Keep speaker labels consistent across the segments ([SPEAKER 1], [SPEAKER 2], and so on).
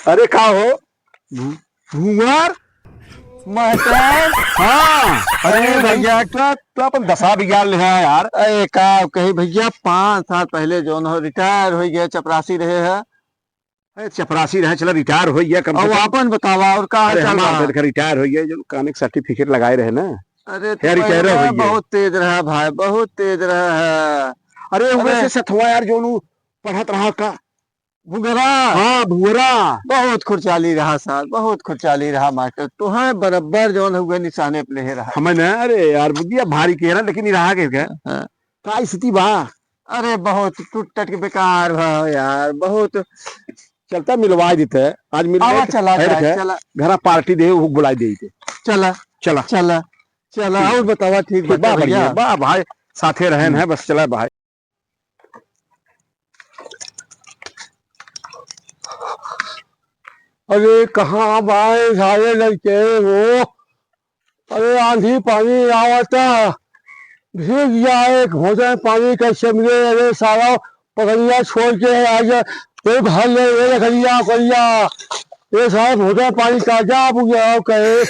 [SPEAKER 1] अरे का हो
[SPEAKER 2] भूवर
[SPEAKER 1] महतार। हाँ अरे भैया तो अपन 10 बीघा ले हैं यार।
[SPEAKER 2] अरे का कही भैया 5 साल पहले जो न रिटायर हो गया चपरासी रहे है।
[SPEAKER 1] अरे चपरासी रहे चला रिटायर हो गया कम
[SPEAKER 2] अब
[SPEAKER 1] से कम।
[SPEAKER 2] आपन बतावा और का
[SPEAKER 1] अरे
[SPEAKER 2] चल
[SPEAKER 1] हमारे
[SPEAKER 2] रहा।
[SPEAKER 1] देखा रिटायर हो गया जो कानिक सर्टिफिकेट लगाए रहे ना।
[SPEAKER 2] अरे
[SPEAKER 1] यार रिटायर हो
[SPEAKER 2] तुम्हारा
[SPEAKER 1] गया।
[SPEAKER 2] बहुत तेज रहा भाई, बहुत तेज रहा है।
[SPEAKER 1] अरे
[SPEAKER 2] अरे
[SPEAKER 1] वैसे सथवा यार जो पढ़त रहा का।
[SPEAKER 2] भुगरा
[SPEAKER 1] हाँ भूरा।
[SPEAKER 2] बहुत खुरचाली रहा साहब, बहुत खुरचाली रहा मास्टर। तुम्हें बराबर जो हुए निशाने पे ले रहा।
[SPEAKER 1] हमें ना अरे यार बुद्धिया भारी के ना लेकिन रहा के
[SPEAKER 2] हाँ।
[SPEAKER 1] का स्थिति बा।
[SPEAKER 2] अरे बहुत टूट टट के बेकार भाव यार, बहुत।
[SPEAKER 1] चलता मिलवा देते आज मिल
[SPEAKER 2] आवा चला जाए, चला
[SPEAKER 1] घर पार्टी दे वो बुला दे।
[SPEAKER 2] चला
[SPEAKER 1] चला
[SPEAKER 2] चला चला। और बतावा ठीक
[SPEAKER 1] बा
[SPEAKER 2] बता
[SPEAKER 1] बढ़िया
[SPEAKER 2] भैया।
[SPEAKER 1] बा भाई साथे रहन है बस चला भाई।
[SPEAKER 3] अरे कहाँ बाए सारे लड़के वो। अरे आंधी पानी आवता, भीग जाए भोजन पानी कैसे मिले। अरे सारा पकड़िया छोड़ के आज कोई भाग ले ये रखिया करिया। ये सारा भोजन पानी ताजा अब गया कहे अब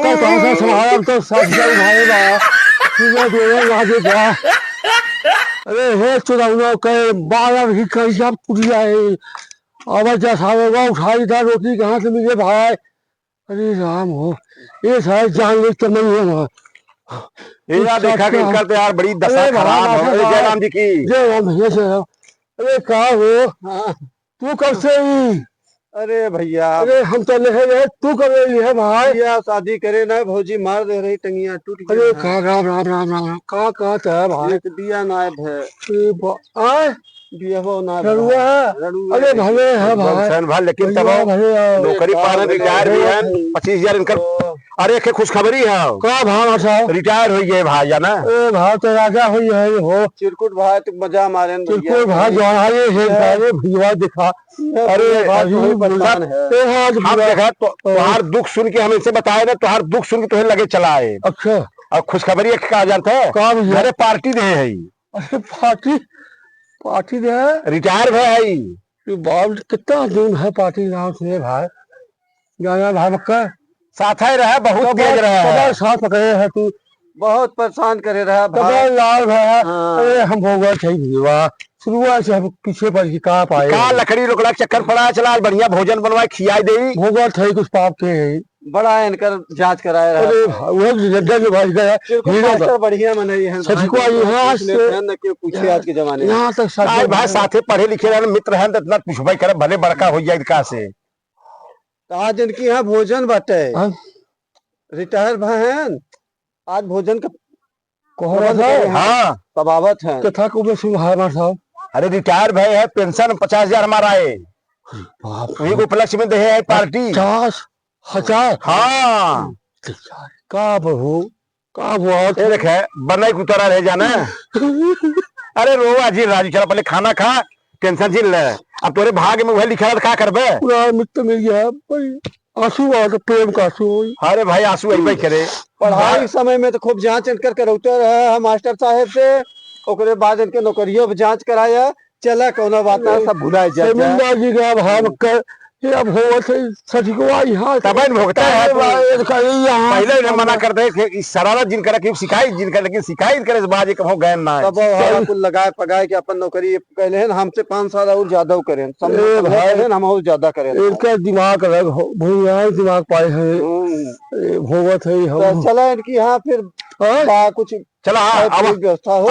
[SPEAKER 3] तक कौन सा संभाला। अब तो सब जल भागेगा वहां से क्या। अरे हे चुनाव कहे 12 भी करिया पुड़िया है। अब जैसा होगा उठाई था रोटी कहाँ से मिले भाई। अरे राम हो, ये सारे जान ले तो नहीं है वहाँ।
[SPEAKER 1] ये यार देखा कि इनका तो यार बड़ी दशा
[SPEAKER 3] अरे
[SPEAKER 1] खराब
[SPEAKER 3] बाबा,
[SPEAKER 1] है।
[SPEAKER 3] बाबा।
[SPEAKER 1] जयराम जी की
[SPEAKER 3] जय राम भैया से हो। अरे कहा हो तू कब से आई?
[SPEAKER 2] अरे भैया
[SPEAKER 3] अरे हम तो ले रहे तू कब आई है भाई?
[SPEAKER 2] भैया शादी करे ना, भौजी मार दे रही, टंगिया टूट
[SPEAKER 3] अरे
[SPEAKER 2] गया है।
[SPEAKER 3] कहा राम राम राम राम राम कहा है भाई?
[SPEAKER 2] एक दिया नायब है,
[SPEAKER 3] आए
[SPEAKER 2] बियहो नायब
[SPEAKER 3] रड़ुआ है।
[SPEAKER 2] रड़ुआ
[SPEAKER 3] अरे भले है भाई,
[SPEAKER 1] सन भाई लेकिन तब
[SPEAKER 3] भैया भले है।
[SPEAKER 1] नौकरी पाने रिटायर भी है 25,000 इनका। अरे एक खुशखबरी है
[SPEAKER 3] का भाव साहब?
[SPEAKER 1] रिटायर हो गए भाई जाना।
[SPEAKER 3] अरे भाव तो राजा हुई है हो।
[SPEAKER 2] चिरकुट भाई तो मजा मारे न भैया।
[SPEAKER 3] चिरकुट भाई जो है ये सारे भैया दिखा।
[SPEAKER 1] अरे
[SPEAKER 2] भाई वही बदलान है।
[SPEAKER 3] ए हाथ
[SPEAKER 1] हम
[SPEAKER 3] बुरा।
[SPEAKER 1] देखा तुहार दुख सुन के हम इनसे बताए ना, तुहार दुख सुन के तुम्हें लगे चला आए।
[SPEAKER 3] अच्छा
[SPEAKER 1] और खुशखबरी एक कहा जानते है
[SPEAKER 3] का भैया?
[SPEAKER 1] अरे पार्टी दे है
[SPEAKER 3] अरे पार्टी पार्टी दे
[SPEAKER 1] रिटायर है
[SPEAKER 3] बाप कितना दूर है पार्टी गाँव से भाई। जाना भाई मक्का
[SPEAKER 1] साथ ही रहा बहुत तेज रहा
[SPEAKER 3] कबर
[SPEAKER 1] है।
[SPEAKER 3] साथ पकड़े है तू।
[SPEAKER 2] बहुत परेशान करे रहा भाई।
[SPEAKER 3] कबर लाल है।
[SPEAKER 2] हाँ।
[SPEAKER 3] अरे हम होगा चाहिए शुरुआत से हम पीछे पर ही कहा पाए।
[SPEAKER 1] का लकड़ी लोकड़ा के चक्कर पड़ा है, चला आज बढ़िया भोजन बनवाए खियाई दे।
[SPEAKER 3] होगा थे कुछ पाप थे ही।
[SPEAKER 2] बड़ा इनकर जांच कराया रहा।
[SPEAKER 3] अरे वो जगह में भाई गया
[SPEAKER 2] चिरकुट मास्टर बढ़िया मनाई है।
[SPEAKER 3] सच को यहाँ से
[SPEAKER 2] न क्यों पूछे आज के जमाने में।
[SPEAKER 3] यहाँ तक
[SPEAKER 1] आज भाई साथे पढ़े लिखे रहे मित्र हैं तो इतना पूछबाई करे भले बड़का हो जाए का से।
[SPEAKER 2] तो आज इनकी यहाँ भोजन बाटे,
[SPEAKER 3] हाँ?
[SPEAKER 2] रिटायर बहन आज भोजन का
[SPEAKER 3] कोहरा था
[SPEAKER 1] हाँ
[SPEAKER 2] तबावत है।
[SPEAKER 3] कथा को मैं सुन हाय मार साहब।
[SPEAKER 1] अरे रिटायर भाई है पेंशन 50,000 हमारा है
[SPEAKER 3] बाप
[SPEAKER 1] वही को उपलक्ष्य में दे है पार्टी।
[SPEAKER 3] 50,000
[SPEAKER 1] हाँ
[SPEAKER 3] का बहू का बहुत
[SPEAKER 1] ये देखे बनाई कुतरा रह जाना। अरे रो अजी राजू चला पहले खाना खा टेंशन झील ले। अब तोरे भाग में वह लिखा है क्या करबे।
[SPEAKER 3] पूरा मित्र मिल गया भाई। आंसू आ तो प्रेम का आंसू हुई।
[SPEAKER 1] अरे भाई आंसू ऐसे करे।
[SPEAKER 2] पढ़ाई के समय में तो खूब जांच इनकर करौते रहे मास्टर साहब से। ओकरे बाद इनके नौकरियों पे जांच कराया। चला कोनो बात ना, सब भुला जाए।
[SPEAKER 3] जमींदार जी का भाव कर ये अब हो सच को आई हां
[SPEAKER 1] तब इन भुगता है तो
[SPEAKER 3] यहाँ
[SPEAKER 1] पहले इन्हें मना कर दे कि इस शरारत जिन करे कि शिकायत जिन करे लेकिन शिकायत करे इस बात ये कहो गए ना है।
[SPEAKER 2] तब हमारा कुल लगाए पगाए के अपन नौकरी कहले हैं हमसे 5 साल और ज्यादा करें। हम और ज्यादा करें।
[SPEAKER 3] इनका दिमाग अलग हो भैया दिमाग पाए है भोगत है हम।
[SPEAKER 2] चला इनकी यहाँ फिर कुछ
[SPEAKER 1] चला अब
[SPEAKER 2] व्यवस्था हो।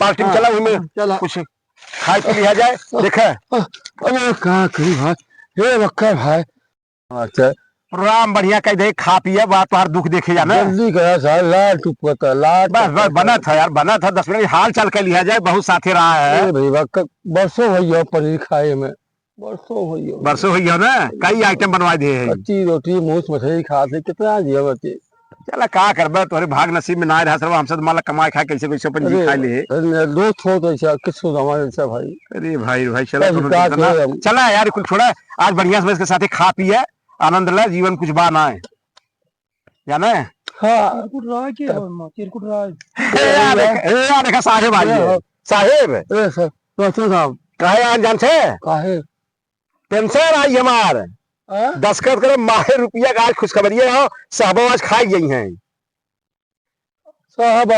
[SPEAKER 1] पार्टी में चला उनमें
[SPEAKER 2] चला
[SPEAKER 1] कुछ खाए पी लिया जाए देखा।
[SPEAKER 3] अरे कहाँ करी भाई हे बक्का भाई। अच्छा
[SPEAKER 1] राम बढ़िया कह दे खा पिए बात तुम्हार दुख देखे जाना।
[SPEAKER 3] जल्दी करा साल लाट टुपता लाट
[SPEAKER 1] बस बस बना था यार बना था 10 मिनट हाल चाल कर लिया जाए बहुत साथे रहा है।
[SPEAKER 3] भाई बक्का बरसों हो गया पनीर खाए में बरसों हो गया।
[SPEAKER 1] बरसों हुई है ना कई आइटम बनवा दिए हैं।
[SPEAKER 3] कच्ची रोटी मूस मछली खाते कितना दिया बच्चे।
[SPEAKER 1] चला का करबे तोरे भाग नसीब में ना रहा सब हमसे माला कमाए खाए कैसे कैसे अपन जी खा ले।
[SPEAKER 3] दोस्त हो तो ऐसा किसको हमारे ऐसा भाई।
[SPEAKER 1] अरे भाई चला
[SPEAKER 3] हम।
[SPEAKER 1] चला यार कुछ छोड़ा आज बढ़िया से इसके साथ खा पिए आनंद ले जीवन कुछ बा ना है जाना है।
[SPEAKER 3] हाँ
[SPEAKER 1] देखा साहेब आई साहेब
[SPEAKER 3] अरे सर साहब
[SPEAKER 1] कहे आज जानते
[SPEAKER 3] काहे
[SPEAKER 1] पेंशन आई हमार
[SPEAKER 3] हाँ?
[SPEAKER 1] दस्खत करे माहे रुपया का आज खुशखबरी हो साहब आज खाई गई हैं।
[SPEAKER 3] साहब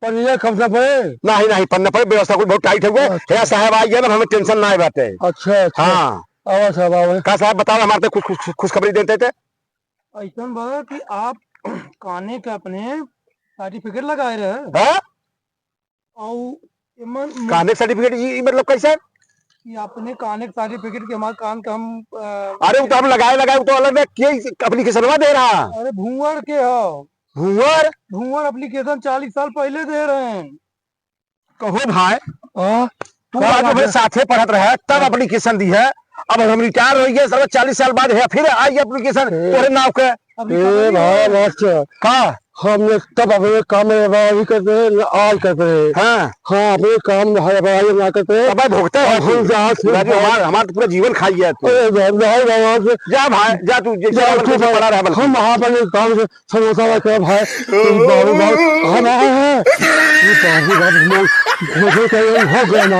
[SPEAKER 3] पनीर कब से पड़े?
[SPEAKER 1] नहीं नहीं पन्ना पर व्यवस्था कुछ बहुत टाइट है वो है साहब आ गया ना हमें टेंशन ना है बात है।
[SPEAKER 3] अच्छा अच्छा
[SPEAKER 1] हाँ
[SPEAKER 3] आवा साहब आवा।
[SPEAKER 1] का साहब बताओ हमारे तो खुशखबरी देते थे।
[SPEAKER 4] ऐसा बा कि आप काने का अपने सर्टिफिकेट लगाए रहे
[SPEAKER 1] हाँ?
[SPEAKER 4] और एमन
[SPEAKER 1] काने सर्टिफिकेट ये मतलब कैसे?
[SPEAKER 4] कि अपने काने का सर्टिफिकेट के हमारे कान का हम
[SPEAKER 1] अरे वो तो हम लगाए वो तो अलग है क्या एप्लीकेशन दे रहा
[SPEAKER 4] अरे भूंवर के हो
[SPEAKER 1] भूवर
[SPEAKER 4] भूंवर एप्लीकेशन 40 साल पहले दे रहे हैं।
[SPEAKER 1] कहो भाई
[SPEAKER 3] हाँ
[SPEAKER 1] तू आज हमारे साथे पढ़त रहे तब एप्लीकेशन दी है अब हम रिटायर हो गए सब 40 साल बाद है फिर आई एप्लीकेशन तेरे नाम के
[SPEAKER 4] अभी
[SPEAKER 3] ए भाई मास्टर
[SPEAKER 1] का
[SPEAKER 3] हमने तब अपने काम में लापरवाही करते हैं आज करते हैं।
[SPEAKER 1] हाँ
[SPEAKER 3] हाँ अपने काम में लापरवाही ना करते हैं।
[SPEAKER 1] अब भुगते है
[SPEAKER 3] अब हम जहाँ से
[SPEAKER 1] राजू हमारा तो पूरा जीवन खाई है तू
[SPEAKER 3] अरे भाई भाई से
[SPEAKER 1] जा भाई जा तू
[SPEAKER 3] जा तू
[SPEAKER 1] जैसे पड़ा रहा
[SPEAKER 3] हम वहाँ पर काम से समोसा रखे भाई बाबू हम आए हैं ये बाबू बाबू हो गया